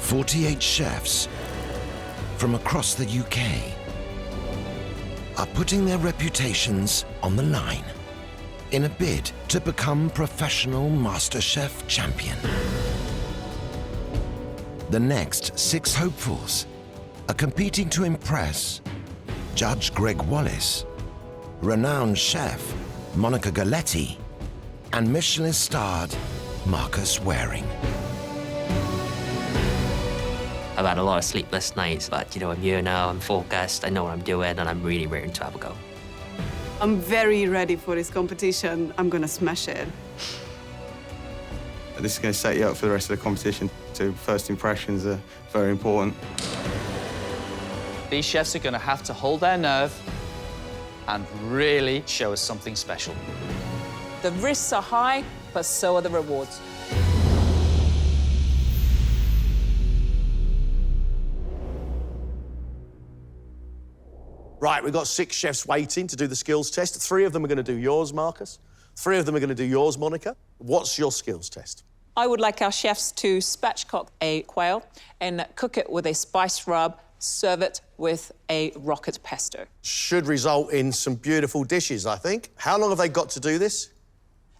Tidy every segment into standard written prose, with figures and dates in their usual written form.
48 chefs from across the UK are putting their reputations on the line in a bid to become professional MasterChef champion. The next 6 hopefuls are competing to impress Judge Gregg Wallace, renowned chef Monica Galetti, and Michelin-starred Marcus Waring. I've had a lot of sleepless nights, but you know, I'm here now, I'm focused, I know what I'm doing, and I'm really ready to have a go. I'm very ready for this competition. I'm gonna smash it. This is going to set you up for the rest of the competition. So first impressions are very important. These chefs are going to have to hold their nerve and really show us something special. The risks are high, but so are the rewards. Right, we've got 6 chefs waiting to do the skills test. 3 of them are going to do yours, Marcus. 3 of them are going to do yours, Monica. What's your skills test? I would like our chefs to spatchcock a quail and cook it with a spice rub, serve it with a rocket pesto. Should result in some beautiful dishes, I think. How long have they got to do this?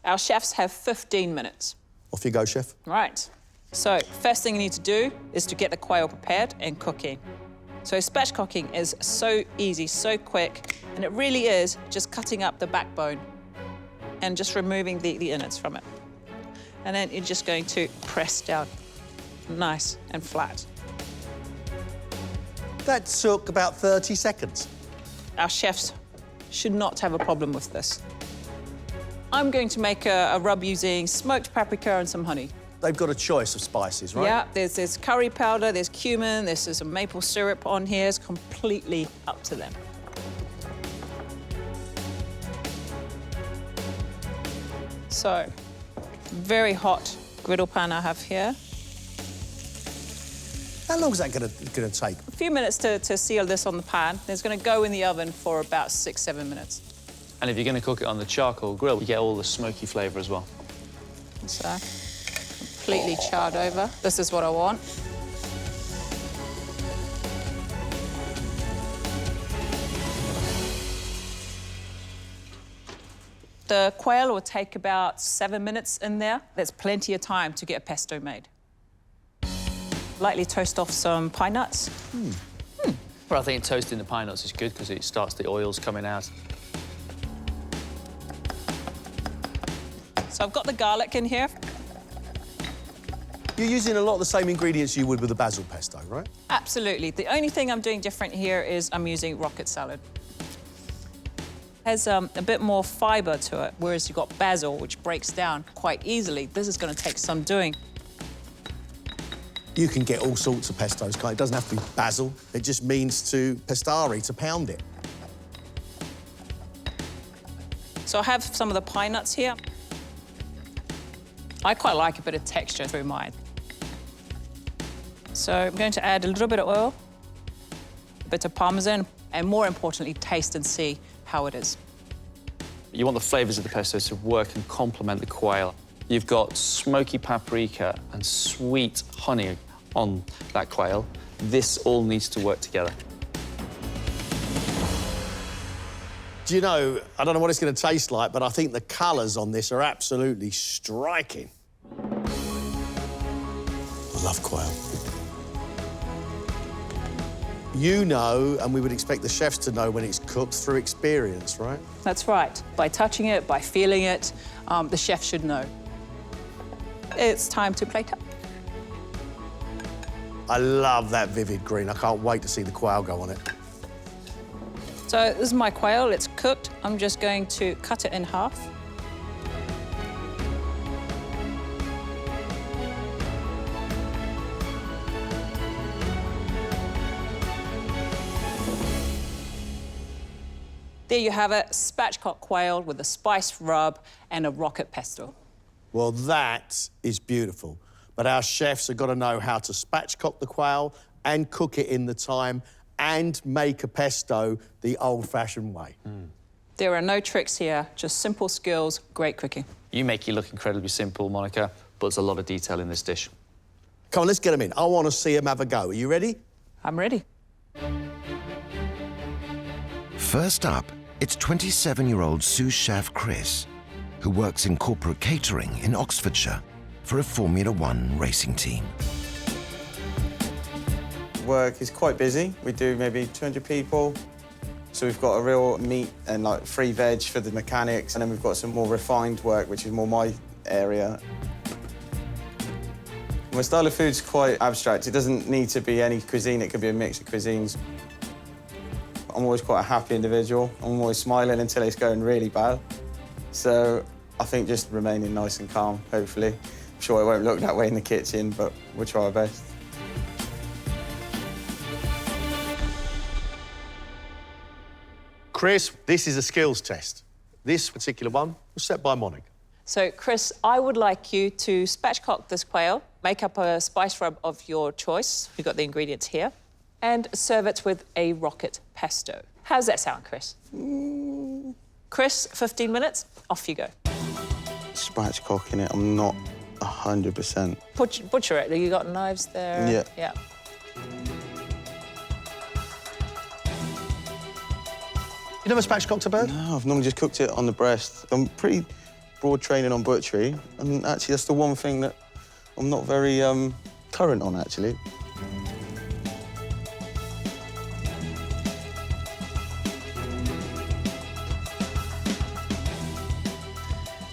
Our chefs have 15 minutes. Off you go, chef. Right. So, first thing you need to do is to get the quail prepared and cooking. So spatchcocking is so easy, so quick, and it really is just cutting up the backbone and just removing the innards from it. And then you're just going to press down nice and flat. That took about 30 seconds. Our chefs should not have a problem with this. I'm going to make a rub using smoked paprika and some honey. They've got a choice of spices, right? Yeah, there's curry powder, there's cumin, there's some maple syrup on here. It's completely up to them. So, very hot griddle pan I have here. How long is that going to take? A few minutes to seal this on the pan. It's going to go in the oven for about 6-7 minutes. And if you're going to cook it on the charcoal grill, you get all the smoky flavour as well. So, completely charred over. This is what I want. The quail will take about 7 minutes in there. There's plenty of time to get a pesto made. Lightly toast off some pine nuts. Well, I think toasting the pine nuts is good because it starts the oils coming out. So I've got the garlic in here. You're using a lot of the same ingredients you would with a basil pesto, right? Absolutely. The only thing I'm doing different here is I'm using rocket salad. Has a bit more fibre to it, whereas you've got basil, which breaks down quite easily. This is going to take some doing. You can get all sorts of pestos. It doesn't have to be basil. It just means to pestare, to pound it. So I have some of the pine nuts here. I quite like a bit of texture through mine. So I'm going to add a little bit of oil, a bit of parmesan, and more importantly, taste and see how it is. You want the flavours of the pesto to work and complement the quail. You've got smoky paprika and sweet honey on that quail. This all needs to work together. Do you know, I don't know what it's going to taste like, but I think the colours on this are absolutely striking. I love quail. You know, and we would expect the chefs to know when it's cooked through experience, right? That's right. By touching it, by feeling it, the chef should know. It's time to plate up. I love that vivid green. I can't wait to see the quail go on it. So this is my quail. It's cooked. I'm just going to cut it in half. There you have it, spatchcock quail with a spice rub and a rocket pesto. Well, that is beautiful. But our chefs have got to know how to spatchcock the quail and cook it in the time and make a pesto the old-fashioned way. There are no tricks here, just simple skills, great cooking. You make it look incredibly simple, Monica, but there's a lot of detail in this dish. Come on, let's get them in. I want to see them have a go. Are you ready? I'm ready. First up, it's 27-year-old sous chef Chris, who works in corporate catering in Oxfordshire for a Formula One racing team. Work is quite busy. We do maybe 200 people. So we've got a real meat and like free veg for the mechanics, and then we've got some more refined work, which is more my area. My style of food's quite abstract. It doesn't need to be any cuisine. It could be a mix of cuisines. I'm always quite a happy individual. I'm always smiling until it's going really bad. So I think just remaining nice and calm, hopefully. I'm sure it won't look that way in the kitchen, but we'll try our best. Chris, this is a skills test. This particular one was set by Monica. So, Chris, I would like you to spatchcock this quail, make up a spice rub of your choice. We've got the ingredients here. And serve it with a rocket pesto. How's that sound, Chris? Chris, 15 minutes, off you go. Spatchcocking it, I'm not 100%. Butcher it. You got knives there? Yeah. Yeah. You never spatchcocked a bird? No, I've normally just cooked it on the breast. I'm pretty broad training on butchery, and actually that's the one thing that I'm not very current on, actually.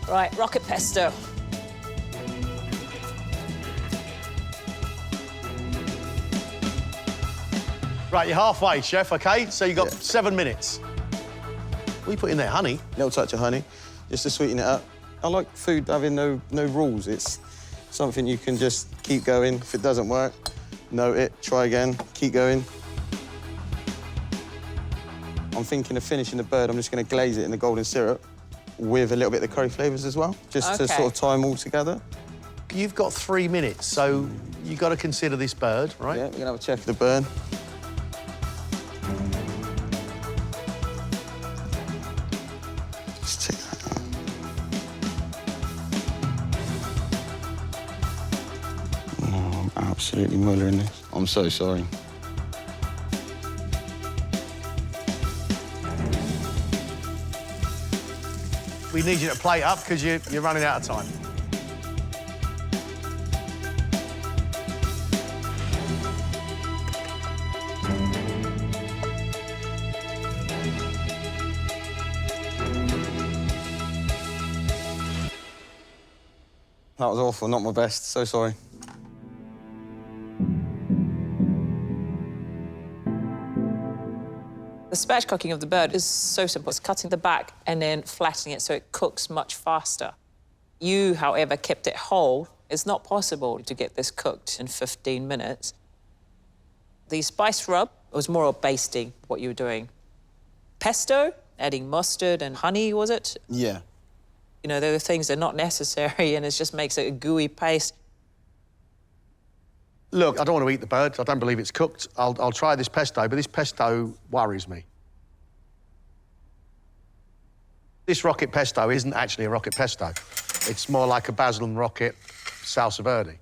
Right, rocket pesto. Right, you're halfway, chef, OK? So you've got 7 minutes. What you put in there, honey? Little touch of honey, just to sweeten it up. I like food having no rules. It's something you can just keep going. If it doesn't work, note it, try again, keep going. I'm thinking of finishing the bird. I'm just going to glaze it in the golden syrup with a little bit of the curry flavours as well, just to sort of tie them all together. You've got 3 minutes, so you've got to consider this bird, right? Yeah, we're going to have a check of the bird. Just take that out. Oh, I'm absolutely mullering this. I'm so sorry. We need you to plate up because you're running out of time. That was awful, not my best, so sorry. The spatchcocking of the bird is so simple. It's cutting the back and then flattening it so it cooks much faster. You, however, kept it whole. It's not possible to get this cooked in 15 minutes. The spice rub was more of basting what you were doing. Pesto, adding mustard and honey, was it? Yeah. You know, there are things that are not necessary and it just makes it a gooey paste. Look, I don't want to eat the bird. I don't believe it's cooked. I'll try this pesto, but this pesto worries me. This rocket pesto isn't actually a rocket pesto. It's more like a basil and rocket salsa verde.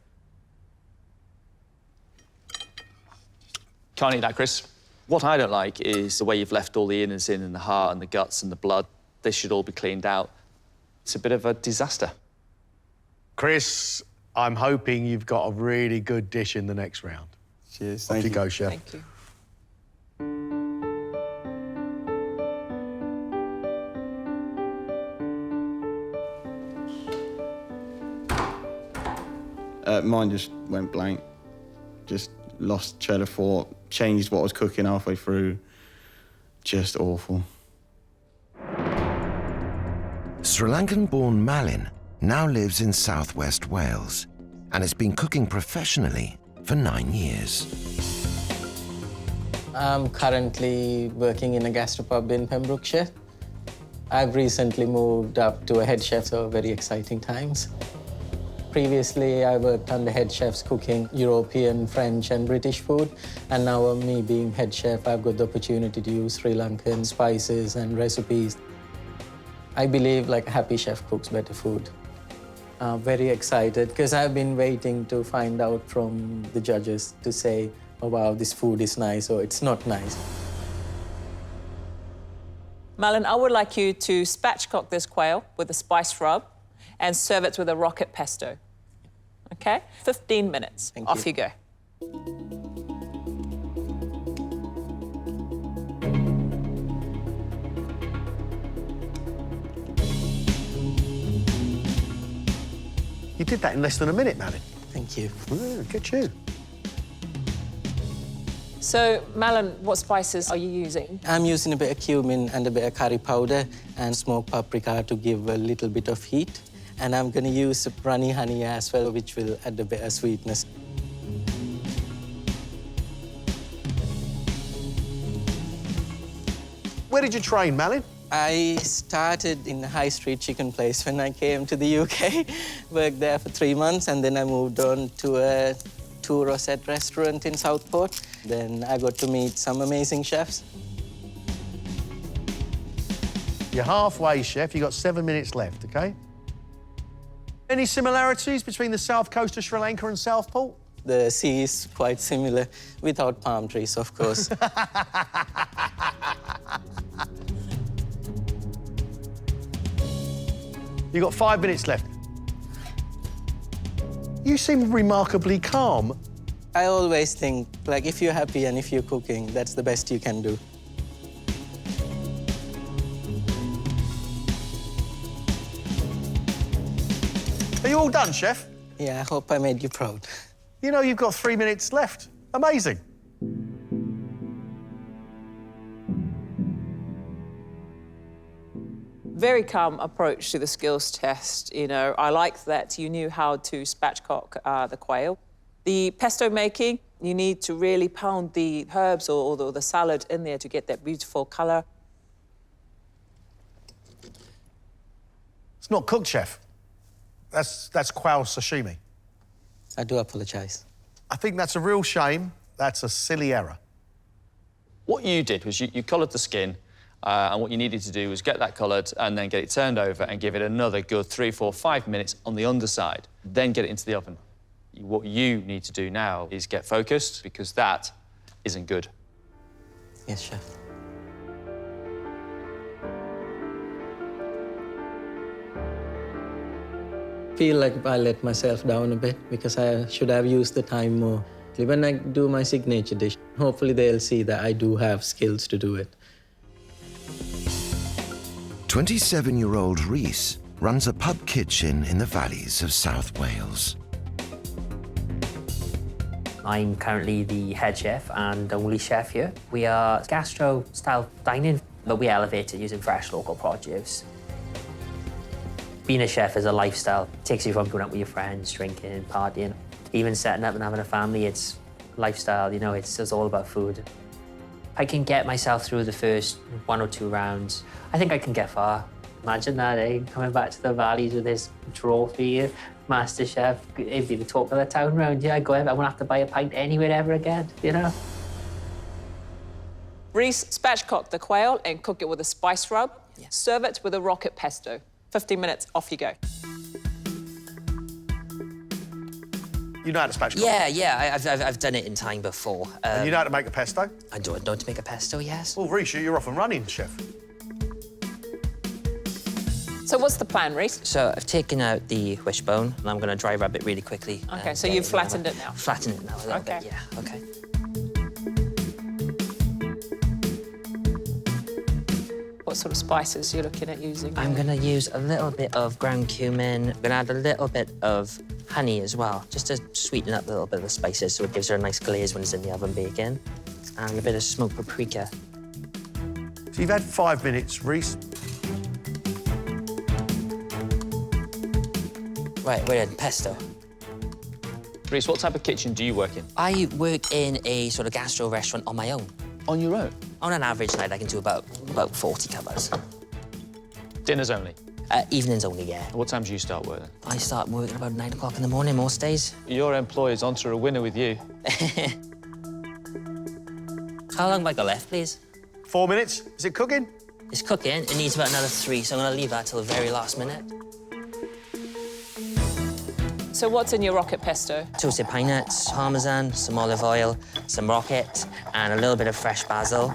Can't eat that, Chris. What I don't like is the way you've left all the innards in and the heart and the guts and the blood. This should all be cleaned out. It's a bit of a disaster. Chris, I'm hoping you've got a really good dish in the next round. Cheers, Off thank you you. go, chef. Thank you. Mine just went blank. Just lost cheddar fort, changed what I was cooking halfway through. Just awful. Sri Lankan-born Malin now lives in southwest Wales and has been cooking professionally for 9 years. I'm currently working in a gastropub in Pembrokeshire. I've recently moved up to a head chef, so very exciting times. Previously, I worked under head chefs cooking European, French and British food. And now me being head chef, I've got the opportunity to use Sri Lankan spices and recipes. I believe like a happy chef cooks better food. Very excited because I've been waiting to find out from the judges to say, oh, wow, this food is nice or it's not nice. Malin, I would like you to spatchcock this quail with a spice rub and serve it with a rocket pesto. OK? 15 minutes. Thank Off you. you go. You did that in less than a minute, Malin. Thank you. Good at you. So, Malin, what spices are you using? I'm using a bit of cumin and a bit of curry powder and smoked paprika to give a little bit of heat. And I'm going to use runny honey as well, which will add a bit of sweetness. Where did you train, Malin? I started in a high street chicken place when I came to the UK. Worked there for 3 months, and then I moved on to a tour or set restaurant in Southport. Then I got to meet some amazing chefs. You're halfway, chef. You've got 7 minutes left, OK? Any similarities between the south coast of Sri Lanka and Southport? The sea is quite similar, without palm trees, of course. You've got 5 minutes left. You seem remarkably calm. I always think, like, if you're happy and if you're cooking, that's the best you can do. Are you all done, chef? Yeah, I hope I made you proud. You know, you've got 3 minutes left. Amazing. Very calm approach to the skills test. You know, I like that you knew how to spatchcock the quail. The pesto making, you need to really pound the herbs or the salad in there to get that beautiful colour. It's not cooked, chef. That's quail sashimi. I do apologise. I think that's a real shame. That's a silly error. What you did was you coloured the skin, and what you needed to do was get that coloured and then get it turned over and give it another good 3, 4, 5 minutes on the underside, then get it into the oven. What you need to do now is get focused, because that isn't good. Yes, chef. Feel like I let myself down a bit because I should have used the time more. When I do my signature dish, hopefully they'll see that I do have skills to do it. 27-year-old Rhys runs a pub kitchen in the valleys of South Wales. I'm currently the head chef and only chef here. We are gastro-style dining, but we elevate it using fresh local produce. Being a chef is a lifestyle. It takes you from going out with your friends, drinking, partying. Even setting up and having a family, it's lifestyle, you know, it's all about food. I can get myself through the first 1 or 2 rounds. I think I can get far. Imagine that, eh? Coming back to the valleys with this trophy, MasterChef. It'd be the talk of the town round. Yeah, go ahead, I won't have to buy a pint anywhere ever again, you know? Rhys, spatchcock the quail and cook it with a spice rub. Yeah. Serve it with a rocket pesto. 15 minutes, off you go. You know how to spatchcock? Yeah, I've done it in time before. And you know how to make a pesto? I know to make a pesto, yes. Well, Rhys, you're off and running, chef. So what's the plan, Rhys? So I've taken out the wishbone and I'm going to dry rub it really quickly. OK, so you've flattened it now? Flattened it now a little Okay. bit, yeah, OK. What sort of spices are you looking at using? I'm going to use a little bit of ground cumin. I'm going to add a little bit of honey as well, just to sweeten up a little bit of the spices so it gives her a nice glaze when it's in the oven baking. And a bit of smoked paprika. So you've had 5 minutes, Rhys. Right, we're in pesto. Rhys, what type of kitchen do you work in? I work in a sort of gastro restaurant on my own. On your own? On an average night, I can do about 40 covers. Dinners only? Evenings only, yeah. What time do you start work then? I start working about 9 o'clock in the morning most days. Your employer's onto a winner with you. How long have I got left, please? 4 minutes. Is it cooking? It's cooking. It needs about another 3, so I'm going to leave that till the very last minute. So what's in your rocket pesto? Toasted pine nuts, parmesan, some olive oil, some rocket, and a little bit of fresh basil.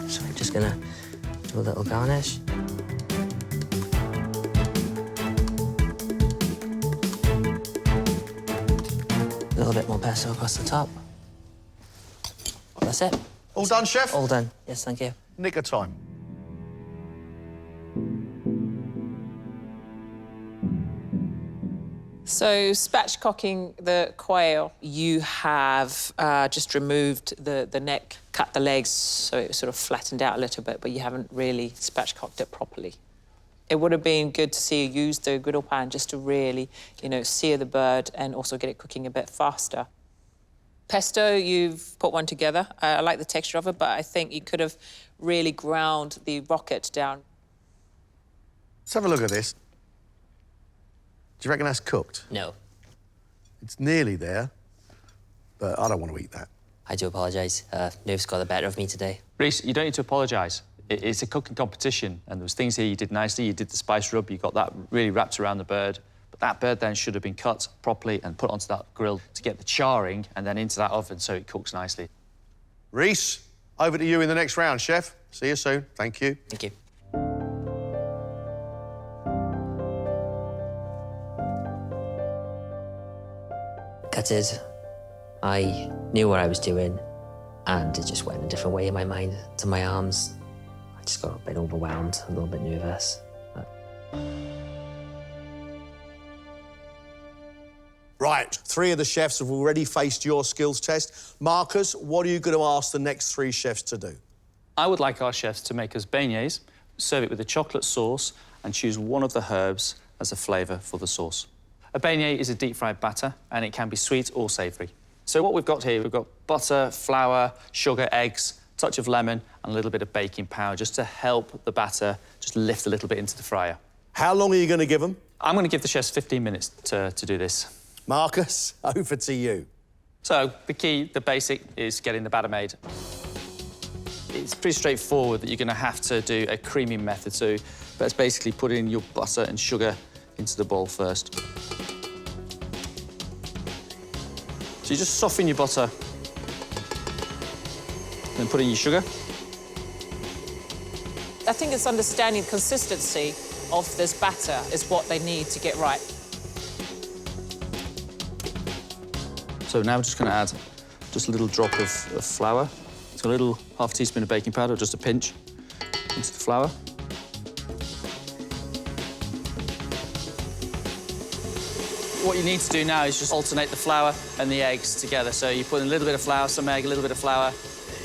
So I'm just gonna do a little garnish. A little bit more pesto across the top. That's it. All done, chef? All done. Yes, thank you. Nick of time. So spatchcocking the quail, you have just removed the neck, cut the legs so it sort of flattened out a little bit, but you haven't really spatchcocked it properly. It would have been good to see you use the griddle pan just to really, you know, sear the bird and also get it cooking a bit faster. Pesto, you've put one together. I like the texture of it, but I think you could have really ground the rocket down. Let's have a look at this. Do you reckon that's cooked? No. It's nearly there, but I don't want to eat that. I do apologise. Nerves got the better of me today. Reece, you don't need to apologise. It's a cooking competition, and there was things here you did nicely. You did the spice rub, you got that really wrapped around the bird. But that bird then should have been cut properly and put onto that grill to get the charring and then into that oven so it cooks nicely. Reece, over to you in the next round, chef. See you soon. Thank you. Thank you. Gutted. I knew what I was doing, and it just went a different way in my mind to my arms. I just got a bit overwhelmed, a little bit nervous. Right, 3 of the chefs have already faced your skills test. Marcus, what are you going to ask the next 3 chefs to do? I would like our chefs to make us beignets, serve it with a chocolate sauce, and choose one of the herbs as a flavour for the sauce. A beignet is a deep-fried batter, and it can be sweet or savoury. So what we've got here, we've got butter, flour, sugar, eggs, touch of lemon, and a little bit of baking powder just to help the batter just lift a little bit into the fryer. How long are you going to give them? I'm going to give the chefs 15 minutes to do this. Marcus, over to you. So the key, the basic, is getting the batter made. It's pretty straightforward that you're going to have to do a creaming method. So that's basically putting your butter and sugar into the bowl first. So you just soften your butter, then put in your sugar. I think it's understanding the consistency of this batter is what they need to get right. So now we're just going to add just a little drop of flour. So a little half a teaspoon of baking powder, just a pinch, into the flour. What you need to do now is just alternate the flour and the eggs together. So you put in a little bit of flour, some egg, a little bit of flour.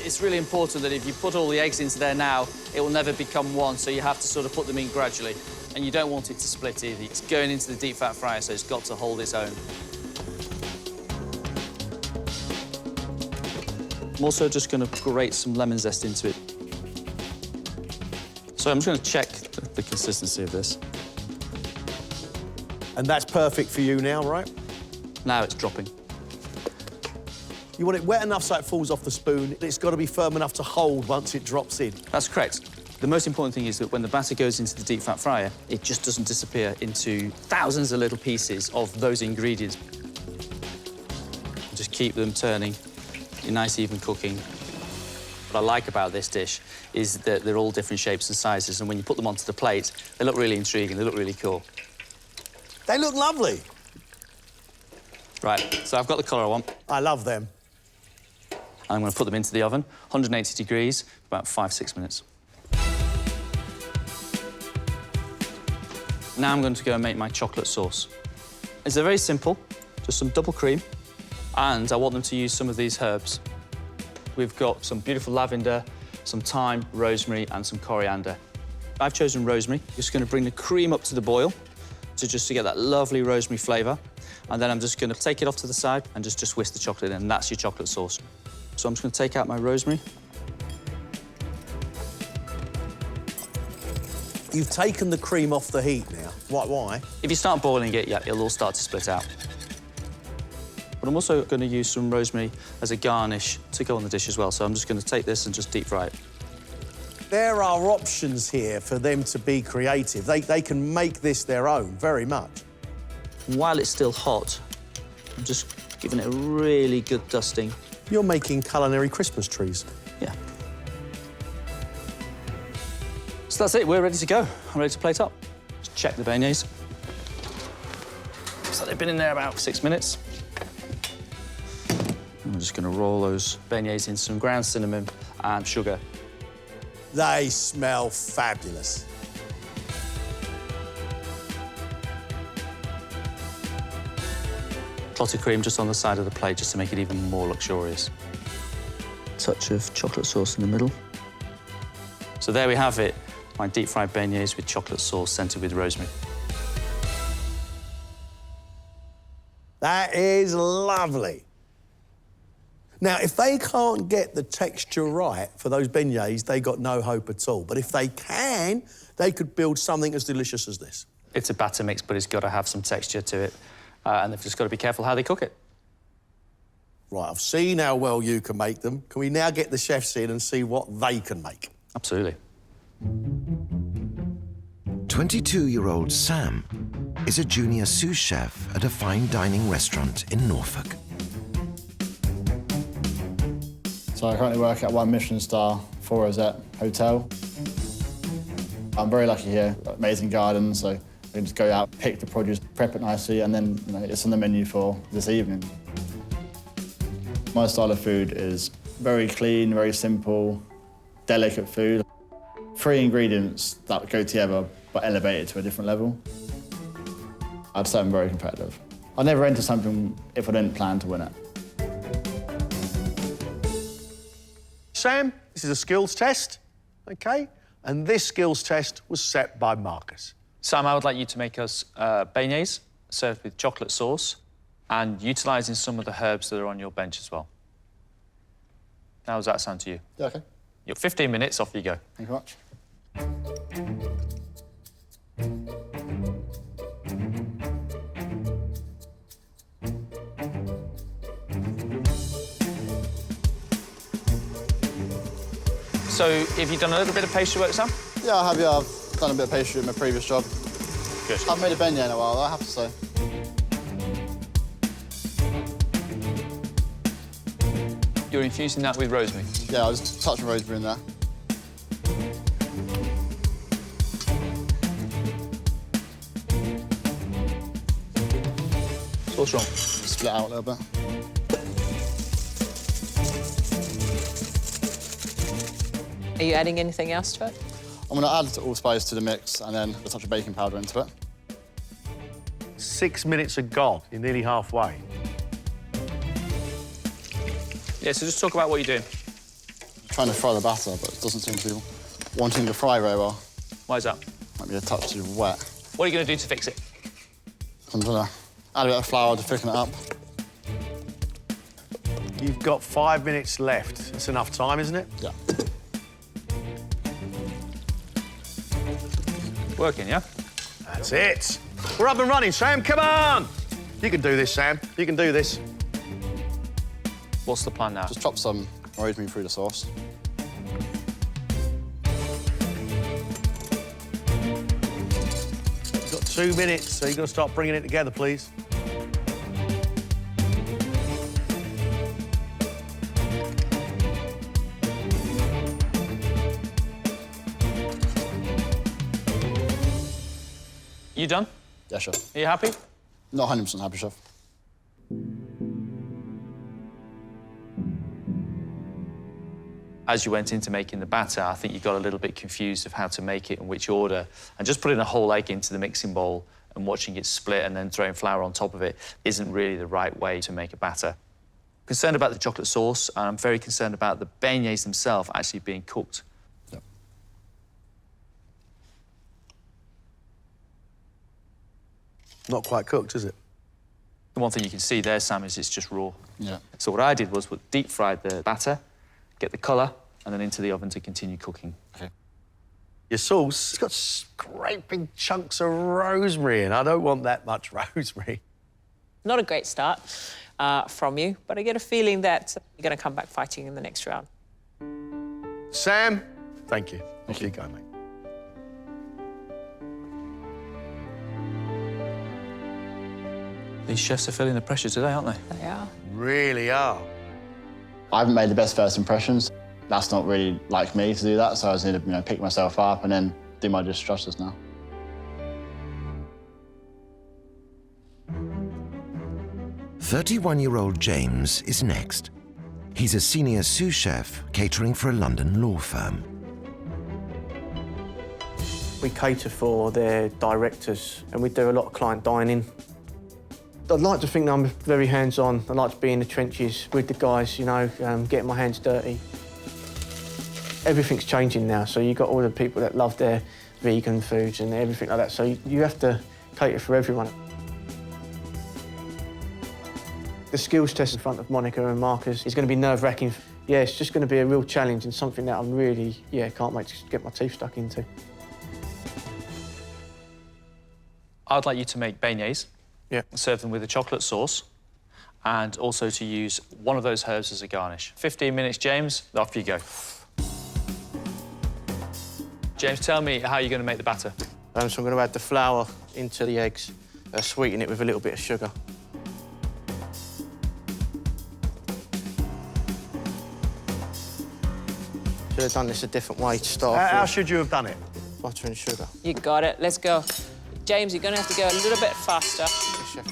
It's really important that if you put all the eggs into there now, it will never become one, so you have to sort of put them in gradually. And you don't want it to split either. It's going into the deep fat fryer, so it's got to hold its own. I'm also just going to grate some lemon zest into it. So I'm just going to check the consistency of this. And that's perfect for you now, right? Now it's dropping. You want it wet enough so it falls off the spoon. It's got to be firm enough to hold once it drops in. That's correct. The most important thing is that when the batter goes into the deep fat fryer, it just doesn't disappear into thousands of little pieces of those ingredients. Just keep them turning in nice, even cooking. What I like about this dish is that they're all different shapes and sizes, and when you put them onto the plate, they look really intriguing, they look really cool. They look lovely. Right, so I've got the colour I want. I love them. I'm going to put them into the oven, 180 degrees, for about 5-6 minutes. Now I'm going to go and make my chocolate sauce. It's very simple, just some double cream, and I want them to use some of these herbs. We've got some beautiful lavender, some thyme, rosemary, and some coriander. I've chosen rosemary. Just going to bring the cream up to the boil to get that lovely rosemary flavour, and then I'm just going to take it off to the side and just whisk the chocolate in, and that's your chocolate sauce. So I'm just going to take out my rosemary. You've taken the cream off the heat now. Why? If you start boiling it, yeah, it'll all start to split out. But I'm also going to use some rosemary as a garnish to go on the dish as well. So I'm just going to take this and just deep fry it. There are options here for them to be creative. They can make this their own, very much. While it's still hot, I'm just giving it a really good dusting. You're making culinary Christmas trees. Yeah. So that's it, we're ready to go. I'm ready to plate up. Just check the beignets. So they've been in there about 6 minutes. I'm just gonna roll those beignets in some ground cinnamon and sugar. They smell fabulous. Clotted cream just on the side of the plate just to make it even more luxurious. Touch of chocolate sauce in the middle. So there we have it, my deep-fried beignets with chocolate sauce scented with rosemary. That is lovely. Now, if they can't get the texture right for those beignets, they got no hope at all. But if they can, they could build something as delicious as this. It's a batter mix, but it's got to have some texture to it. And they've just got to be careful how they cook it. Right, I've seen how well you can make them. Can we now get the chefs in and see what they can make? Absolutely. 22-year-old Sam is a junior sous chef at a fine dining restaurant in Norfolk. So I currently work at 1 Michelin star, 4 Rosette Hotel. I'm very lucky here, amazing gardens, so I can just go out, pick the produce, prep it nicely, and then it's on the menu for this evening. My style of food is very clean, very simple, delicate food. 3 ingredients that go together but elevated to a different level. I'd say I'm very competitive. I'd never enter something if I didn't plan to win it. Sam, this is a skills test, OK? And this skills test was set by Marcus. Sam, I would like you to make us beignets served with chocolate sauce and utilising some of the herbs that are on your bench as well. How does that sound to you? Yeah, OK. You're 15 minutes, off you go. Thank you very much. So, have you done a little bit of pastry work, Sam? Yeah, I have, yeah. I've done a bit of pastry in my previous job. Good. I haven't made a beignet in a while, though, I have to say. You're infusing that with rosemary? Yeah, I'll just touch rosemary in there. So what's wrong? Split out a little bit. Are you adding anything else to it? I'm going to add allspice to the mix and then a touch of baking powder into it. 6 minutes are gone. You're nearly halfway. Yeah, so just talk about what you're doing. I'm trying to fry the batter, but it doesn't seem to be wanting to fry very well. Why is that? Might be a touch too wet. What are you going to do to fix it? I'm going to add a bit of flour to thicken it up. You've got 5 minutes left. That's enough time, isn't it? Yeah. Working, yeah? That's it. We're up and running, Sam. Come on! You can do this, Sam. You can do this. What's the plan now? Just chop some rosemary through the sauce. You've got 2 minutes, so you've got to start bringing it together, please. You done? Yeah, chef. Are you happy? Not 100% happy, chef. As you went into making the batter, I think you got a little bit confused of how to make it and which order. And just putting a whole egg into the mixing bowl and watching it split and then throwing flour on top of it isn't really the right way to make a batter. Concerned about the chocolate sauce, and I'm very concerned about the beignets themselves actually being cooked. Yep. Not quite cooked, is it? The one thing you can see there, Sam, is it's just raw. Yeah. So what I did was deep-fried the batter, get the colour, and then into the oven to continue cooking. Okay. Your sauce, it's got great big chunks of rosemary in. I don't want that much rosemary. Not a great start from you, but I get a feeling that you're going to come back fighting in the next round. Sam, thank you. Off you go, mate. These chefs are feeling the pressure today, aren't they? They are. Really are. I haven't made the best first impressions. That's not really like me to do that, so I just need to, pick myself up and then do my just justice now. "31-year-old James is next. He's a senior sous chef catering for a London law firm. We cater for their directors and we do a lot of client dining. I'd like to think that I'm very hands-on. I like to be in the trenches with the guys, getting my hands dirty. Everything's changing now, so you've got all the people that love their vegan foods and everything like that, so you have to cater for everyone. The skills test in front of Monica and Marcus is going to be nerve-wracking. Yeah, it's just going to be a real challenge and something that I'm really, can't wait to get my teeth stuck into. I'd like you to make beignets. Yeah. Serve them with a chocolate sauce, and also to use one of those herbs as a garnish. 15 minutes, James, off you go. James, tell me how you're going to make the batter. So I'm going to add the flour into the eggs, sweeten it with a little bit of sugar. Should have done this a different way to start off How with. should you have done it? Butter and sugar. You got it. Let's go. James, you're going to have to go a little bit faster. Yes, chef.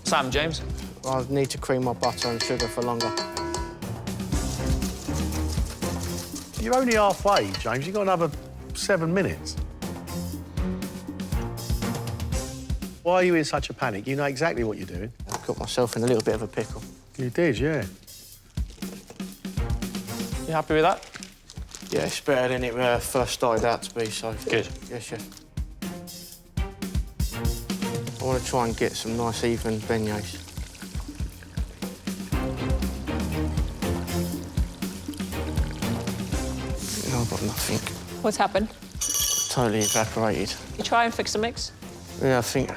Sam, James? I need to cream my butter and sugar for longer. You're only halfway, James. You've got another 7 minutes. Why are you in such a panic? You know exactly what you're doing. I've got myself in a little bit of a pickle. You did, yeah. You happy with that? Yeah, it's better than it first started out to be, so... Good. Yes, chef. I want to try and get some nice even beignets. No, I've got nothing. What's happened? Totally evaporated. You try and fix the mix? Yeah, I think...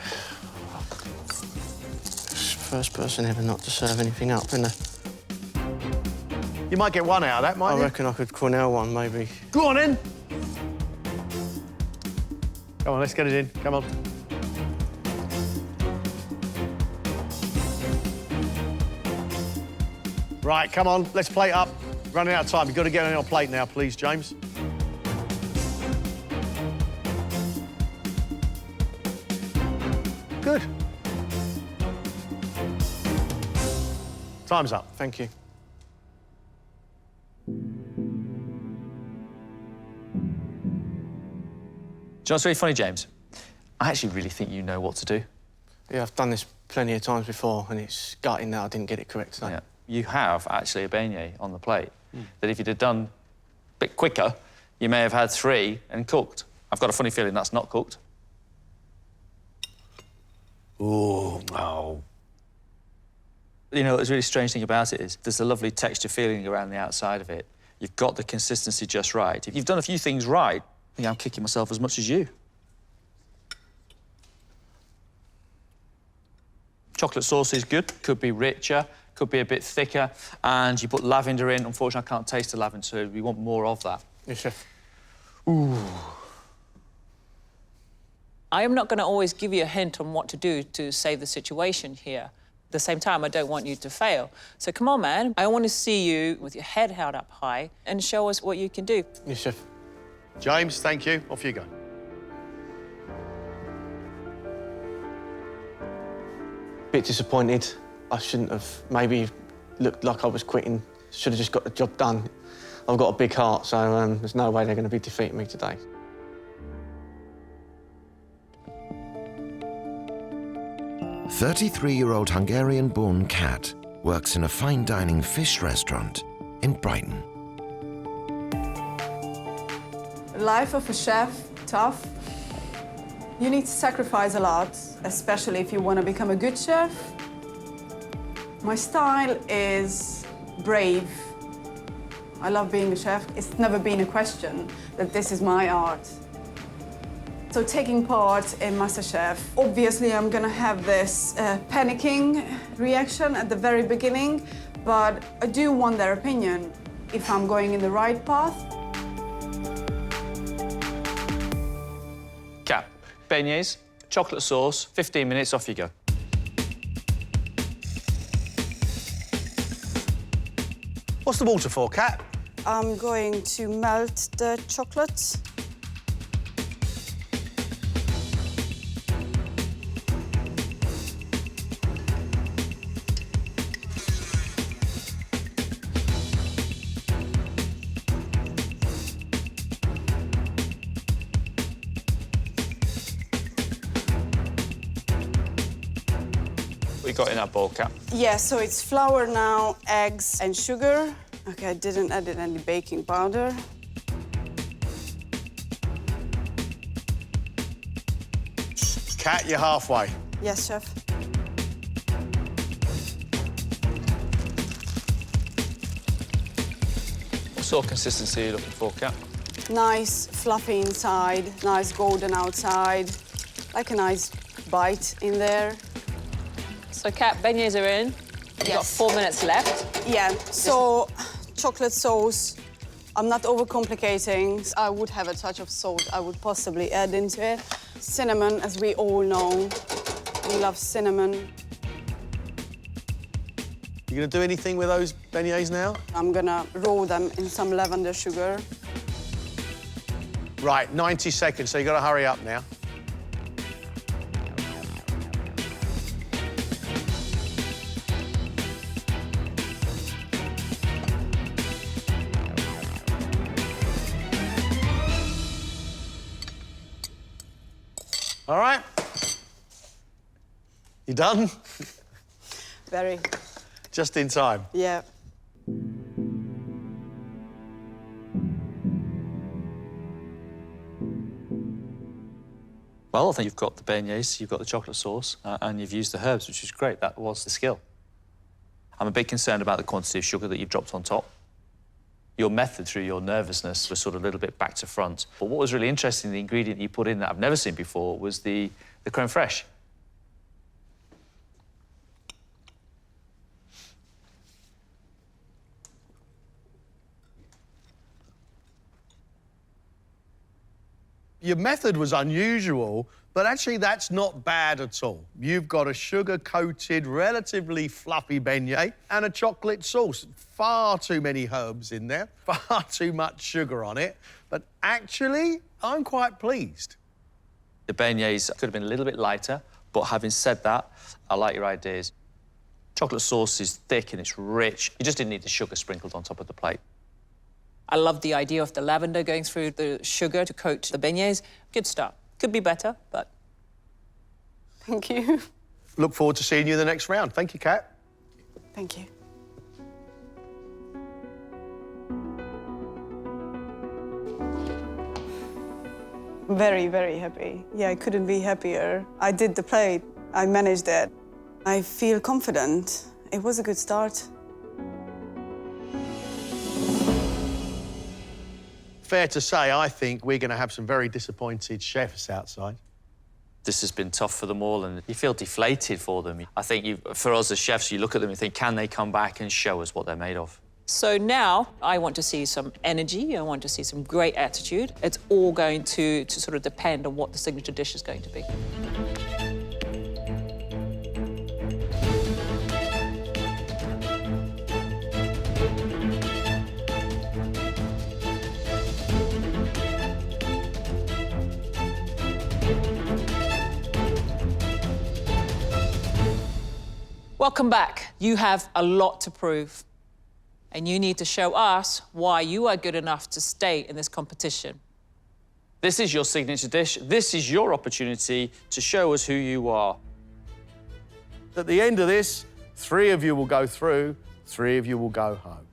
First person ever not to serve anything up, isn't they? You might get one out of that, might I you? reckon I could Cornell one, maybe. Go on, in. Come on, let's get it in. Come on. Right, come on, let's plate up. Running out of time. You've got to get on your plate now, please, James. Good. Time's up. Thank you. Do you know what's really funny, James? I actually really think you know what to do. Yeah, I've done this plenty of times before, and it's gutting that I didn't get it correct today. Yeah. You have actually a beignet on the plate that if you'd have done a bit quicker, you may have had 3 and cooked. I've got a funny feeling that's not cooked. Oh, no. You know, the really strange thing about it is there's a lovely texture feeling around the outside of it. You've got the consistency just right. If you've done a few things right, I think I'm kicking myself as much as you. Chocolate sauce is good. Could be richer, could be a bit thicker. And you put lavender in. Unfortunately, I can't taste the lavender, so we want more of that. Yes, chef. Ooh. I am not going to always give you a hint on what to do to save the situation here. At the same time, I don't want you to fail. So come on, man. I want to see you with your head held up high and show us what you can do. Yes, chef. James, thank you. Off you go. Bit disappointed. I shouldn't have maybe looked like I was quitting. Should have just got the job done. I've got a big heart, so there's no way they're going to be defeating me today. A 33-year-old Hungarian-born Kat works in a fine dining fish restaurant in Brighton. Life of a chef, tough. You need to sacrifice a lot, especially if you want to become a good chef. My style is brave. I love being a chef. It's never been a question that this is my art. So taking part in MasterChef, obviously I'm gonna have this panicking reaction at the very beginning, but I do want their opinion if I'm going in the right path. Cap, beignets, chocolate sauce, 15 minutes, off you go. What's the water for, Kat? I'm going to melt the chocolate. What you got in that bowl, Cap? Yeah, so it's flour now, eggs and sugar. Okay, I didn't add any baking powder. Kat, you're halfway. Yes, chef. What sort of consistency are you looking for, Cap? Nice, fluffy inside, nice golden outside, like a nice bite in there. So, Kat, beignets are in. You've got 4 minutes left. Yeah, so chocolate sauce, I'm not overcomplicating. I would have a touch of salt I would possibly add into it. Cinnamon, as we all know, we love cinnamon. You gonna do anything with those beignets now? I'm gonna roll them in some lavender sugar. Right, 90 seconds, so you gotta hurry up now. All right. You done? Very, Just in time. yeah. Well, I think you've got the beignets, you've got the chocolate sauce, and you've used the herbs, which is great. That was the skill. I'm a bit concerned about the quantity of sugar that you've dropped on top. Your method through your nervousness was sort of a little bit back to front. But what was really interesting, the ingredient you put in that I've never seen before was the creme fraiche. Your method was unusual, but actually that's not bad at all. You've got a sugar-coated, relatively fluffy beignet and a chocolate sauce. Far too many herbs in there, far too much sugar on it. But actually, I'm quite pleased. The beignets could have been a little bit lighter, but having said that, I like your ideas. Chocolate sauce is thick and it's rich. You just didn't need the sugar sprinkled on top of the plate. I love the idea of the lavender going through the sugar to coat the beignets. Good start. Could be better, but... Thank you. Look forward to seeing you in the next round. Thank you, Kat. Thank you. Very, very happy. Yeah, I couldn't be happier. I did the plate. I managed it. I feel confident. It was a good start. Fair to say, I think we're going to have some very disappointed chefs outside. This has been tough for them all, and you feel deflated for them. I think for us as chefs, you look at them and think, can they come back and show us what they're made of? So now I want to see some energy. I want to see some great attitude. It's all going to sort of depend on what the signature dish is going to be. Welcome back. You have a lot to prove. And you need to show us why you are good enough to stay in this competition. This is your signature dish. This is your opportunity to show us who you are. At the end of this, 3 of you will go through, 3 of you will go home.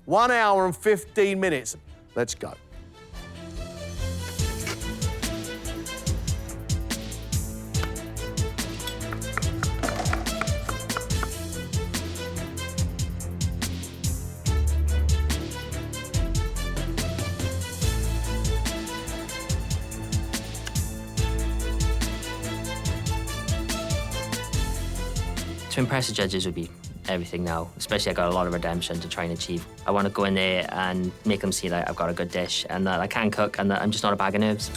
1 hour and 15 minutes. Let's go. To impress the judges would be everything now, especially I got a lot of redemption to try and achieve. I want to go in there and make them see that I've got a good dish and that I can cook and that I'm just not a bag of nerves.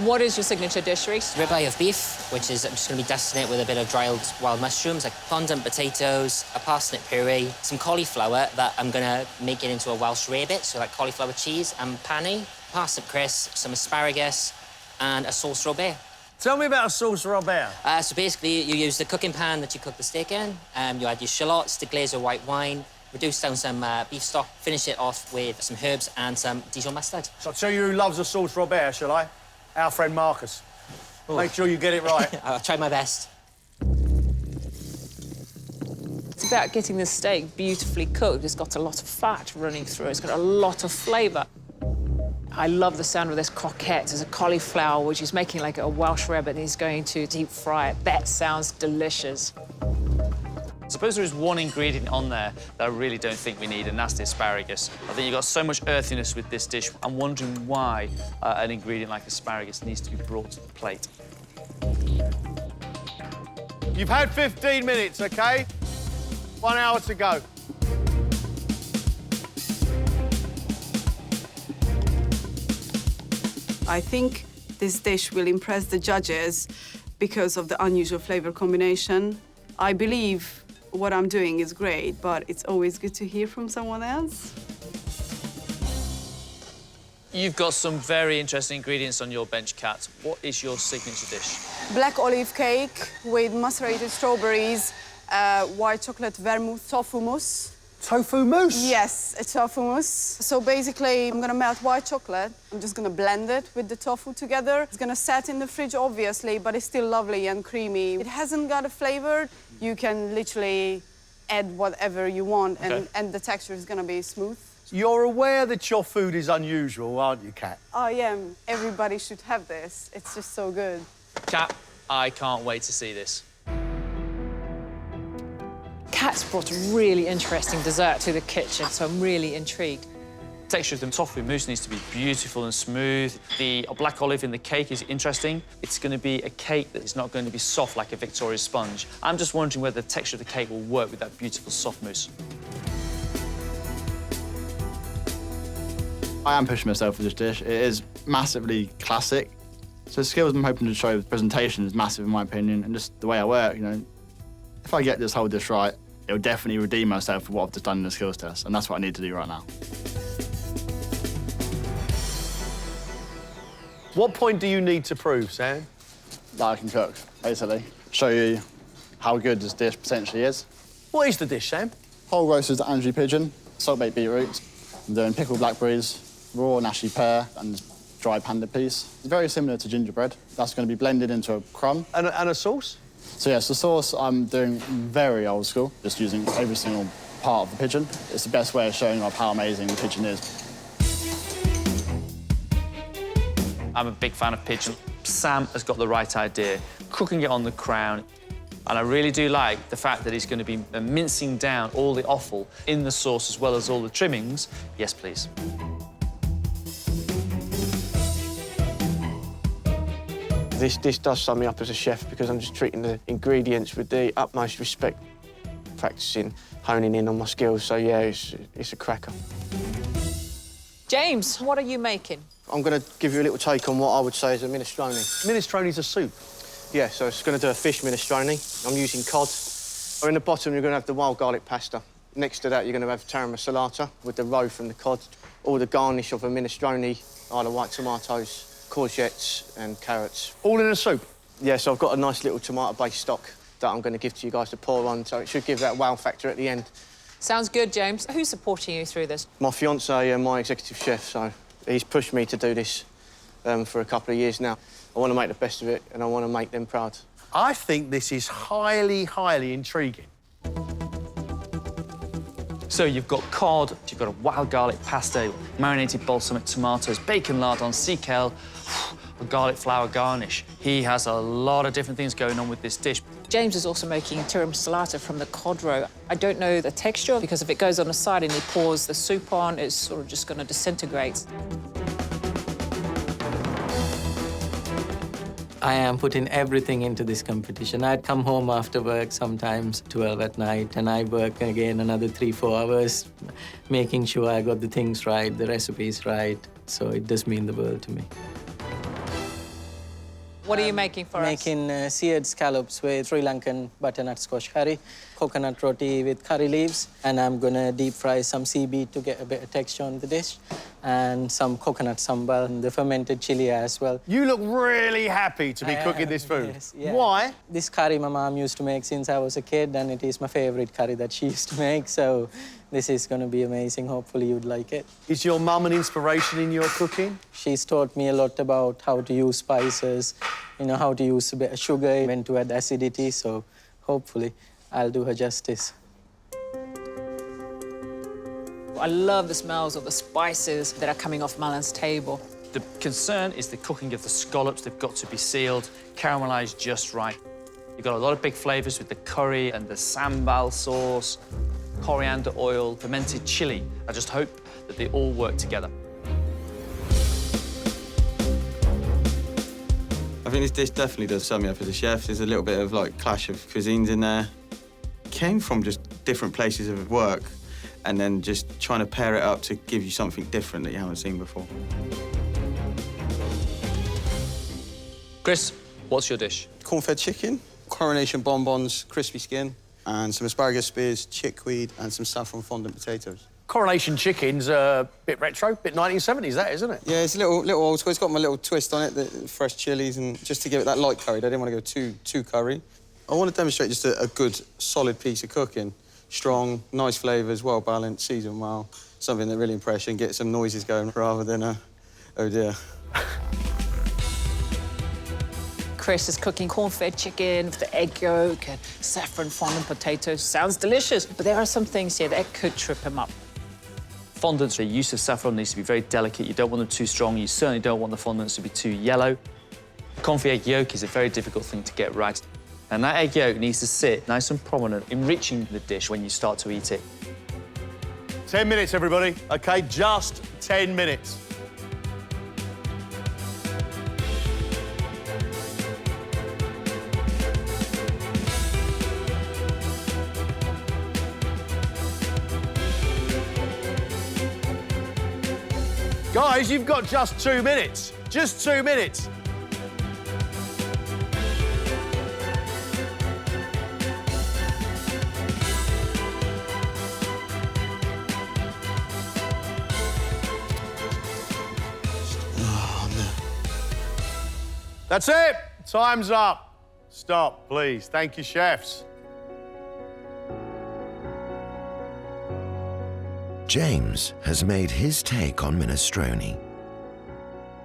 What is your signature dish, Reese? Ribeye of beef, which is I'm just going to be dusting it with a bit of dried wild mushrooms, like fondant potatoes, a parsnip puree, some cauliflower that I'm going to make it into a Welsh rarebit, so like cauliflower cheese and panny, parsnip crisp, some asparagus, and a sauce robert. Tell me about a sauce robert. So basically, you use the cooking pan that you cook the steak in. You add your shallots, the glaze of white wine, reduce down some beef stock, finish it off with some herbs and some Dijon mustard. So I'll tell you who loves a sauce robert, shall I? Our friend Marcus. Ooh. Make sure you get it right. I'll try my best. It's about getting the steak beautifully cooked. It's got a lot of fat running through. It's got a lot of flavour. I love the sound of this croquette. There's a cauliflower, which is making like a Welsh rarebit, and he's going to deep fry it. That sounds delicious. I suppose there is one ingredient on there that I really don't think we need, and that's the asparagus. I think you've got so much earthiness with this dish. I'm wondering why an ingredient like asparagus needs to be brought to the plate. You've had 15 minutes, OK? 1 hour to go. I think this dish will impress the judges because of the unusual flavor combination. I believe what I'm doing is great, but it's always good to hear from someone else. You've got some very interesting ingredients on your bench, Kat. What is your signature dish? Black olive cake with macerated strawberries, white chocolate vermouth tofu mousse. Tofu mousse? Yes, a tofu mousse. So basically, I'm gonna melt white chocolate. I'm just gonna blend it with the tofu together. It's gonna set in the fridge, obviously, but it's still lovely and creamy. It hasn't got a flavor. You can literally add whatever you want, and the texture is gonna be smooth. You're aware that your food is unusual, aren't you, Kat? I am. Everybody should have this. It's just so good. Kat, I can't wait to see this. Kat's brought a really interesting dessert to the kitchen, so I'm really intrigued. The texture of the tofu mousse needs to be beautiful and smooth. The black olive in the cake is interesting. It's going to be a cake that is not going to be soft like a Victoria sponge. I'm just wondering whether the texture of the cake will work with that beautiful soft mousse. I am pushing myself with this dish. It is massively classic. So the skills I'm hoping to show with the presentation is massive in my opinion, and just the way I work, you know. If I get this whole dish right, it'll definitely redeem myself for what I've just done in the skills test, and that's what I need to do right now. What point do you need to prove, Sam? That I can cook, basically. Show you how good this dish potentially is. What is the dish, Sam? Whole roasted Andrew pigeon, salt-baked beetroot. I'm doing pickled blackberries, raw nashi pear, and dried panda peas. It's very similar to gingerbread. That's going to be blended into a crumb. And a sauce? So yes, the sauce I'm doing very old school, just using every single part of the pigeon. It's the best way of showing off how amazing the pigeon is. I'm a big fan of pigeon. Sam has got the right idea, cooking it on the crown. And I really do like the fact that he's going to be mincing down all the offal in the sauce as well as all the trimmings. Yes, please. This does sum me up as a chef because I'm just treating the ingredients with the utmost respect, practicing, honing in on my skills. So, yeah, it's a cracker. James, what are you making? I'm going to give you a little take on what I would say is a minestrone. Minestrone's a soup. Yeah, so it's going to do a fish minestrone. I'm using cod. Or in the bottom, you're going to have the wild garlic pasta. Next to that, you're going to have tarum salata with the roux from the cod. All the garnish of a minestrone are the white tomatoes, courgettes and carrots. All in a soup? Yeah, so I've got a nice little tomato-based stock that I'm going to give to you guys to pour on, so it should give that wow factor at the end. Sounds good, James. Who's supporting you through this? My fiancé and my executive chef, so he's pushed me to do this for a couple of years now. I want to make the best of it, and I want to make them proud. I think this is highly, highly intriguing. So you've got cod, you've got a wild garlic pasta, marinated balsamic tomatoes, bacon lardon, sea kale, a garlic flour garnish. He has a lot of different things going on with this dish. James is also making tarum salata from the cod roux. I don't know the texture, because if it goes on the side and he pours the soup on, it's sort of just going to disintegrate. I am putting everything into this competition. I'd come home after work sometimes 12 at night, and I work again another 3-4 hours, making sure I got the things right, the recipes right. So it does mean the world to me. What are you making for us? Making seared scallops with Sri Lankan butternut squash curry, coconut roti with curry leaves, and I'm gonna deep fry some seaweed to get a bit of texture on the dish, and some coconut sambal, and the fermented chili as well. You look really happy to be cooking this food. Yes, yeah. Why? This curry my mom used to make since I was a kid, and it is my favorite curry that she used to make, so this is gonna be amazing. Hopefully you'd like it. Is your mum an inspiration in your cooking? She's taught me a lot about how to use spices, you know, how to use a bit of sugar, when to add acidity, so hopefully I'll do her justice. I love the smells of the spices that are coming off Malin's table. The concern is the cooking of the scallops. They've got to be sealed, caramelised just right. You've got a lot of big flavours with the curry and the sambal sauce, coriander oil, fermented chili. I just hope that they all work together. I think this dish definitely does sum me up as a chef. There's a little bit of like clash of cuisines in there. Came from just different places of work and then just trying to pair it up to give you something different that you haven't seen before. Chris, what's your dish? Cornfed chicken, coronation bonbons, crispy skin, and some asparagus spears, chickweed, and some saffron fondant potatoes. Coronation chicken's a bit retro, bit 1970s, that, isn't it? Yeah, it's a little old school. It's got my little twist on it, the fresh chilies, and just to give it that light curry. I didn't want to go too curry. I want to demonstrate just a good, solid piece of cooking. Strong, nice flavours, well balanced, seasoned well. Something that really impresses you and get some noises going rather than oh dear. Chris is cooking corn-fed chicken with the egg yolk and saffron fondant potatoes. Sounds delicious, but there are some things here that could trip him up. Fondants, the use of saffron needs to be very delicate. You don't want them too strong. You certainly don't want the fondants to be too yellow. Confit egg yolk is a very difficult thing to get right. And that egg yolk needs to sit nice and prominent, enriching the dish when you start to eat it. 10 minutes, everybody. OK, just 10 minutes. Guys, you've got just 2 minutes. Just 2 minutes. That's it. Time's up. Stop, please. Thank you, chefs. James has made his take on minestrone.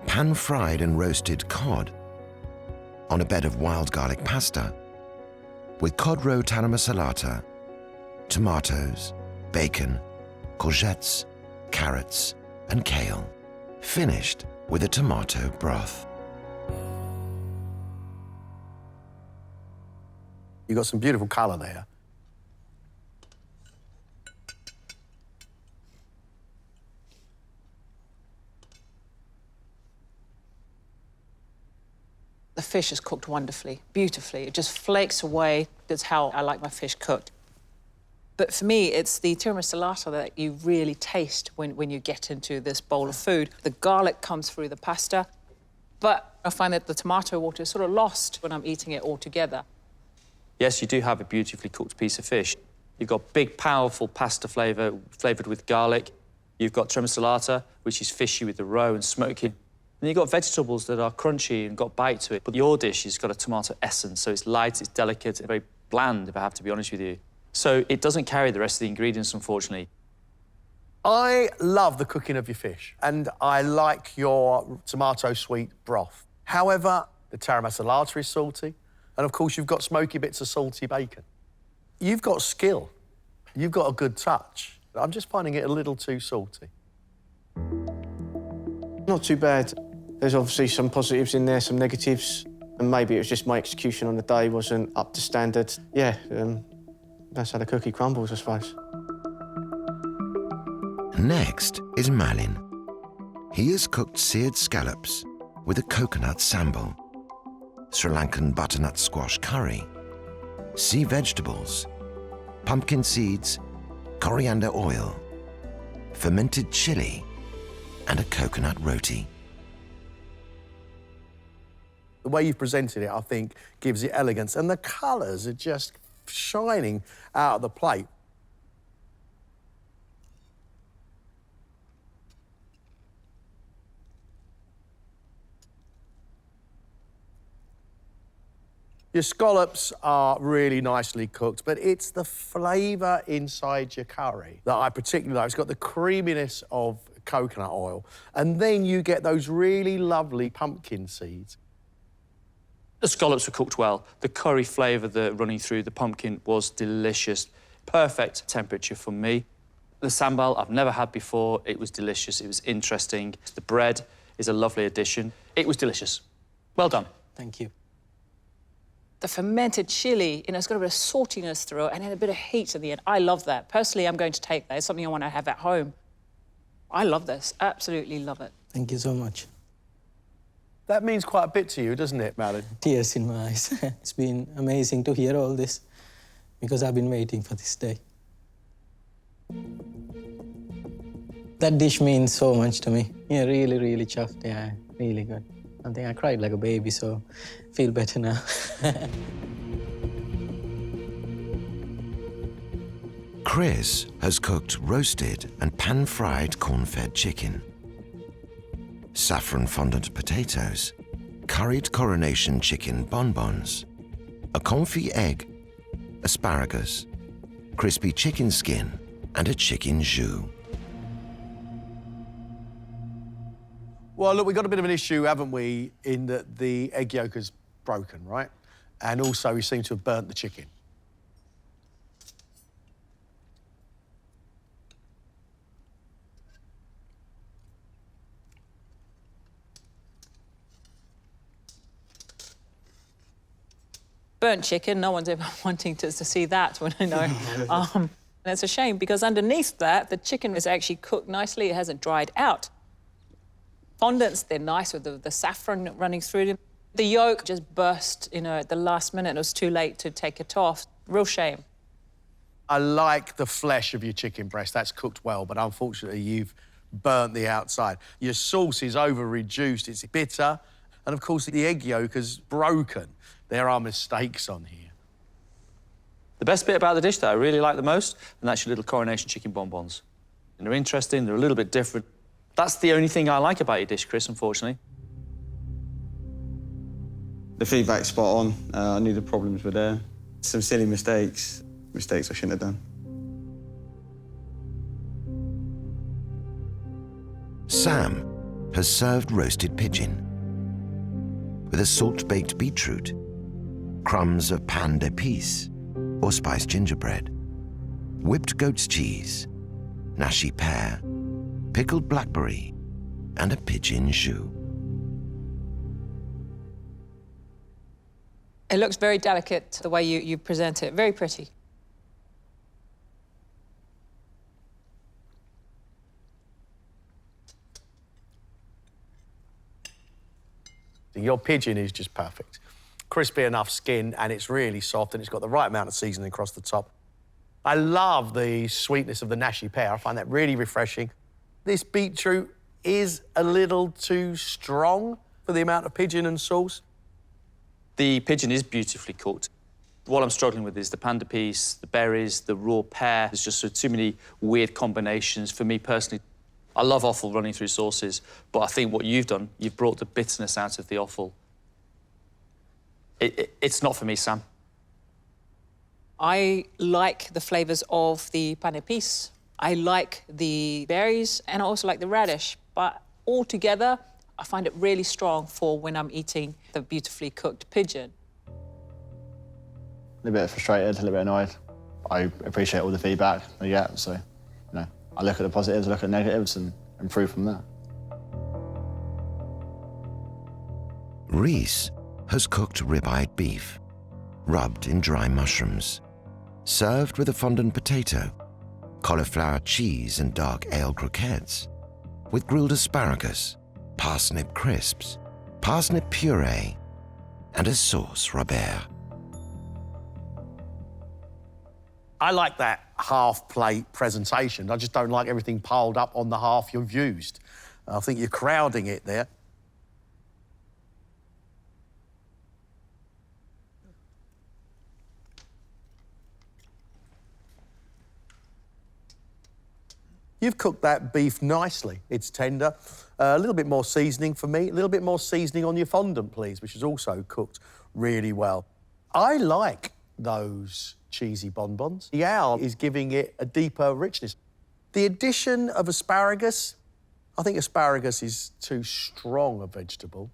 Pan-fried and roasted cod on a bed of wild garlic pasta with cod roe tana masalata, tomatoes, bacon, courgettes, carrots, and kale, finished with a tomato broth. You've got some beautiful colour there. The fish is cooked wonderfully, beautifully. It just flakes away. That's how I like my fish cooked. But for me, it's the tiramisu that you really taste when you get into this bowl of food. The garlic comes through the pasta, but I find that the tomato water is sort of lost when I'm eating it all together. Yes, you do have a beautifully cooked piece of fish. You've got big, powerful pasta flavour, flavoured with garlic. You've got tiramisu, which is fishy with the roe and smoky. And you've got vegetables that are crunchy and got bite to it. But your dish has got a tomato essence, so it's light, it's delicate, and very bland, if I have to be honest with you. So it doesn't carry the rest of the ingredients, unfortunately. I love the cooking of your fish, and I like your tomato sweet broth. However, the tiramisu is salty, and of course you've got smoky bits of salty bacon. You've got skill. You've got a good touch. I'm just finding it a little too salty. Not too bad. There's obviously some positives in there, some negatives, and maybe it was just my execution on the day wasn't up to standard. Yeah, that's how the cookie crumbles, I suppose. Next is Malin. He has cooked seared scallops with a coconut sambal. Sri Lankan butternut squash curry, sea vegetables, pumpkin seeds, coriander oil, fermented chili, and a coconut roti. The way you've presented it, I think, gives it elegance, and the colours are just shining out of the plate. Your scallops are really nicely cooked, but it's the flavour inside your curry that I particularly like. It's got the creaminess of coconut oil, and then you get those really lovely pumpkin seeds. The scallops were cooked well. The curry flavour running through the pumpkin was delicious. Perfect temperature for me. The sambal I've never had before. It was delicious. It was interesting. The bread is a lovely addition. It was delicious. Well done. Thank you. The fermented chili, it's got a bit of saltiness through it and then a bit of heat at the end. I love that. Personally, I'm going to take that. It's something I want to have at home. I love this. Absolutely love it. Thank you so much. That means quite a bit to you, doesn't it, Malin? Tears in my eyes. It's been amazing to hear all this because I've been waiting for this day. That dish means so much to me. Yeah, really, really chuffed. Yeah, really good. I think I cried like a baby, so I feel better now. Chris has cooked roasted and pan-fried corn-fed chicken, saffron fondant potatoes, curried coronation chicken bonbons, a confit egg, asparagus, crispy chicken skin, and a chicken jus. Well, look, we've got a bit of an issue, haven't we, in that the egg yolk is broken, right? And also we seem to have burnt the chicken. Burnt chicken, no one's ever wanting to see that, when I know. And it's a shame because underneath that, the chicken is actually cooked nicely. It hasn't dried out. Fondants, they're nice with the saffron running through them. The yolk just burst, at the last minute. It was too late to take it off. Real shame. I like the flesh of your chicken breast. That's cooked well, but unfortunately you've burnt the outside. Your sauce is over-reduced, it's bitter, and of course the egg yolk is broken. There are mistakes on here. The best bit about the dish that I really like the most, and that's your little coronation chicken bonbons. And they're interesting, they're a little bit different. That's the only thing I like about your dish, Chris, unfortunately. The feedback's spot on. I knew the problems were there. Some silly mistakes I shouldn't have done. Sam has served roasted pigeon with a salt-baked beetroot, crumbs of pain d'épices or spiced gingerbread, whipped goat's cheese, nashi pear, pickled blackberry, and a pigeon jus. It looks very delicate, the way you present it. Very pretty. Your pigeon is just perfect. Crispy enough skin, and it's really soft, and it's got the right amount of seasoning across the top. I love the sweetness of the nashi pear. I find that really refreshing. This beetroot is a little too strong for the amount of pigeon and sauce. The pigeon is beautifully cooked. What I'm struggling with is the pain d'épices, the berries, the raw pear. There's just too many weird combinations for me personally. I love offal running through sauces, but I think what you've done, you've brought the bitterness out of the offal. It's not for me, Sam. I like the flavours of the pain d'épices. I like the berries, and I also like the radish. But altogether, I find it really strong for when I'm eating the beautifully cooked pigeon. A little bit frustrated, a little bit annoyed. I appreciate all the feedback I get, so, I look at the positives, I look at the negatives, and improve from there. Reese has cooked rib-eyed beef, rubbed in dry mushrooms, served with a fondant potato, cauliflower cheese and dark ale croquettes, with grilled asparagus, parsnip crisps, parsnip puree, and a sauce Robert. I like that half-plate presentation. I just don't like everything piled up on the half you've used. I think you're crowding it there. You've cooked that beef nicely. It's tender. A little bit more seasoning for me. A little bit more seasoning on your fondant, please, which is also cooked really well. I like those cheesy bonbons. The owl is giving it a deeper richness. The addition of asparagus, I think asparagus is too strong a vegetable.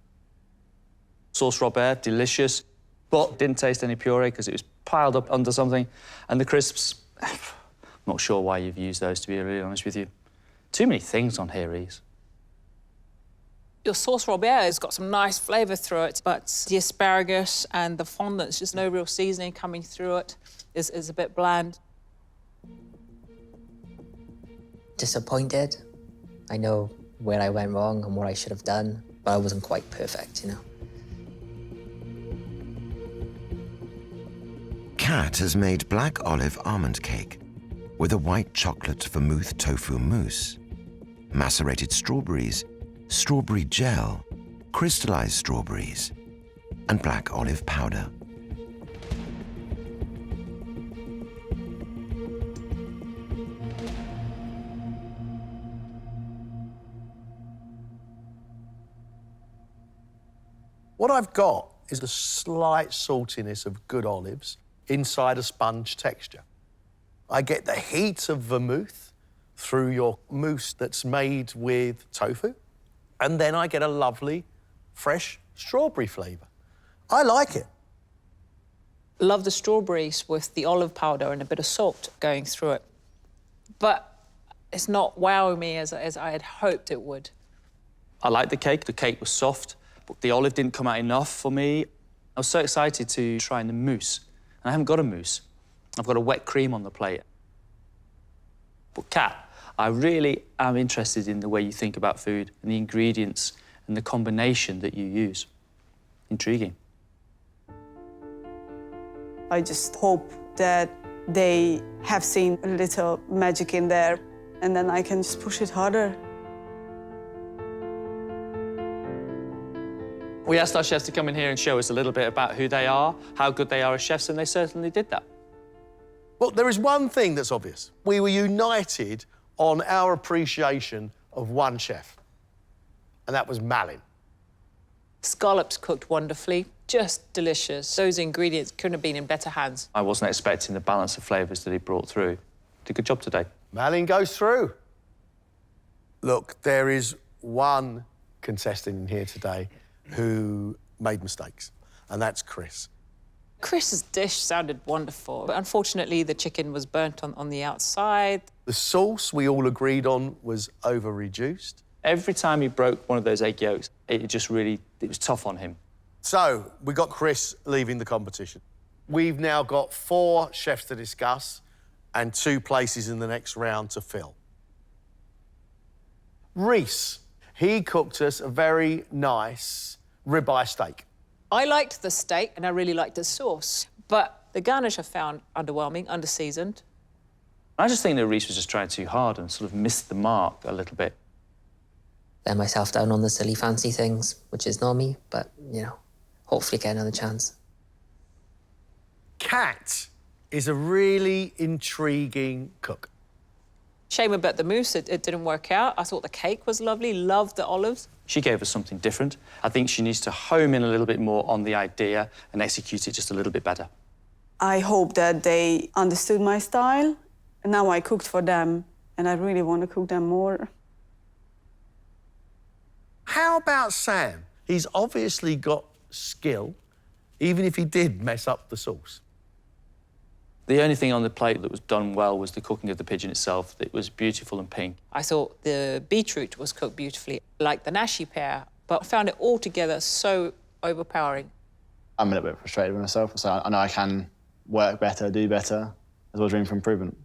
Sauce Robert, delicious, but didn't taste any puree because it was piled up under something. And the crisps, I'm not sure why you've used those, to be really honest with you. Too many things on here, Reese. Your sauce Robert has got some nice flavour through it, but the asparagus and the fondant's just no real seasoning coming through it. Is a bit bland. Disappointed. I know where I went wrong and what I should have done, but I wasn't quite perfect, you know. Kat has made black olive almond cake with a white chocolate vermouth tofu mousse, macerated strawberries, strawberry gel, crystallized strawberries, and black olive powder. What I've got is a slight saltiness of good olives inside a sponge texture. I get the heat of vermouth through your mousse that's made with tofu, and then I get a lovely, fresh strawberry flavour. I like it. Love the strawberries with the olive powder and a bit of salt going through it. But it's not wowing me as I had hoped it would. I liked the cake. The cake was soft, but the olive didn't come out enough for me. I was so excited to try the mousse, and I haven't got a mousse. I've got a wet cream on the plate. But Kat, I really am interested in the way you think about food and the ingredients and the combination that you use. Intriguing. I just hope that they have seen a little magic in there, and then I can just push it harder. We asked our chefs to come in here and show us a little bit about who they are, how good they are as chefs, and they certainly did that. Well, there is one thing that's obvious. We were united on our appreciation of one chef, and that was Malin. Scallops cooked wonderfully, just delicious. Those ingredients couldn't have been in better hands. I wasn't expecting the balance of flavours that he brought through. Did a good job today. Malin goes through. Look, there is one contestant in here today who made mistakes, and that's Chris. Chris's dish sounded wonderful, but unfortunately the chicken was burnt on the outside. The sauce we all agreed on was over-reduced. Every time he broke one of those egg yolks, it was tough on him. So, we got Chris leaving the competition. We've now got 4 chefs to discuss and 2 places in the next round to fill. Reese, he cooked us a very nice ribeye steak. I liked the steak and I really liked the sauce, but the garnish I found underwhelming, underseasoned. I just think that Reese was just trying too hard and sort of missed the mark a little bit. Let myself down on the silly fancy things, which is not me, but, you know, hopefully get another chance. Kat is a really intriguing cook. Shame about the mousse, it didn't work out. I thought the cake was lovely, loved the olives. She gave us something different. I think she needs to home in a little bit more on the idea and execute it just a little bit better. I hope that they understood my style. And now I cooked for them, and I really want to cook them more. How about Sam? He's obviously got skill, even if he did mess up the sauce. The only thing on the plate that was done well was the cooking of the pigeon itself. It was beautiful and pink. I thought the beetroot was cooked beautifully, like the nashi pear, but I found it all together so overpowering. I'm a little bit frustrated with myself, so I know I can work better, do better. There's always room for improvement.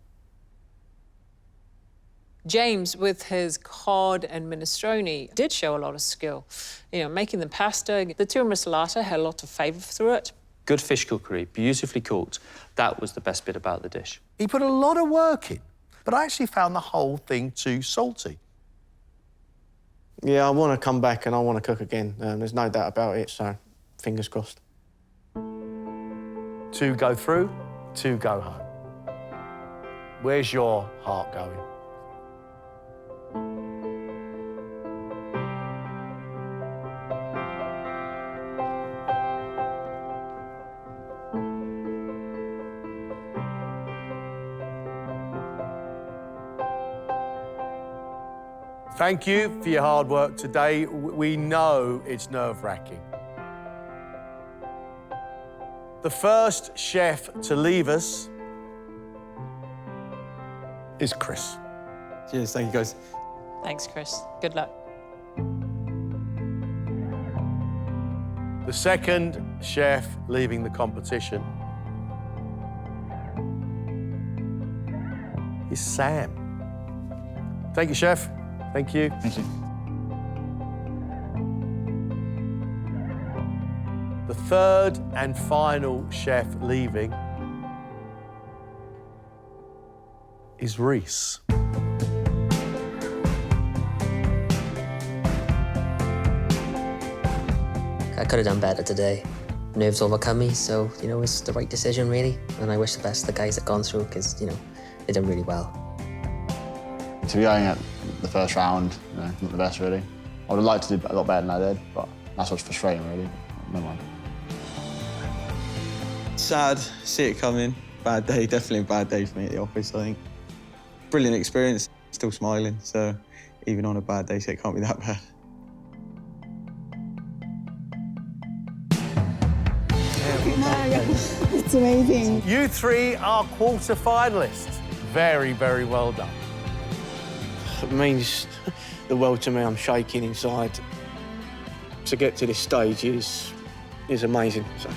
James, with his cod and minestrone, did show a lot of skill. You know, making the pasta, the tiramisalata had a lot of flavour through it. Good fish cookery, beautifully cooked. That was the best bit about the dish. He put a lot of work in, but I actually found the whole thing too salty. Yeah, I want to come back and I want to cook again. There's no doubt about it, so fingers crossed. 2 go through, 2 go home. Where's your heart going? Thank you for your hard work today. We know it's nerve-wracking. The first chef to leave us is Chris. Cheers, thank you, guys. Thanks, Chris. Good luck. The second chef leaving the competition is Sam. Thank you, chef. Thank you. Thank you. The third and final chef leaving is Reese. I could have done better today. Nerves overcome me, so, you know, it's the right decision, really. And I wish the best of the guys that gone through, because, you know, they done really well. To be going at the first round, you know, not the best, really. I would have liked to do a lot better than I did, but that's what's frustrating, really. Never mind. Sad, see it coming. Bad day, definitely a bad day for me at the office, I think. Brilliant experience, still smiling, so even on a bad day, so it can't be that bad. It's amazing. You 3 are quarter-finalists. Very, very well done. It means the world to me. I'm shaking inside. To get to this stage is amazing. So.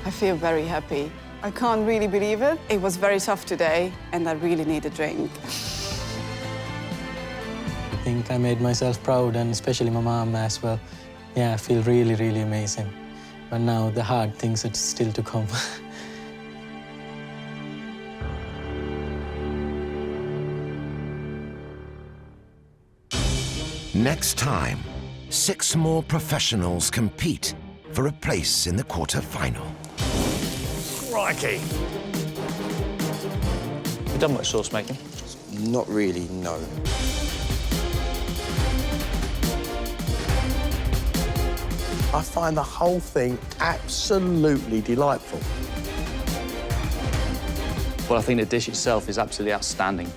I feel very happy. I can't really believe it. It was very tough today, and I really need a drink. I think I made myself proud, and especially my mom as well. Yeah, I feel really, really amazing. But now the hard things are still to come. Next time, 6 more professionals compete for a place in the quarter-final. Crikey. You done much sauce making? Not really, no. I find the whole thing absolutely delightful. Well, I think the dish itself is absolutely outstanding.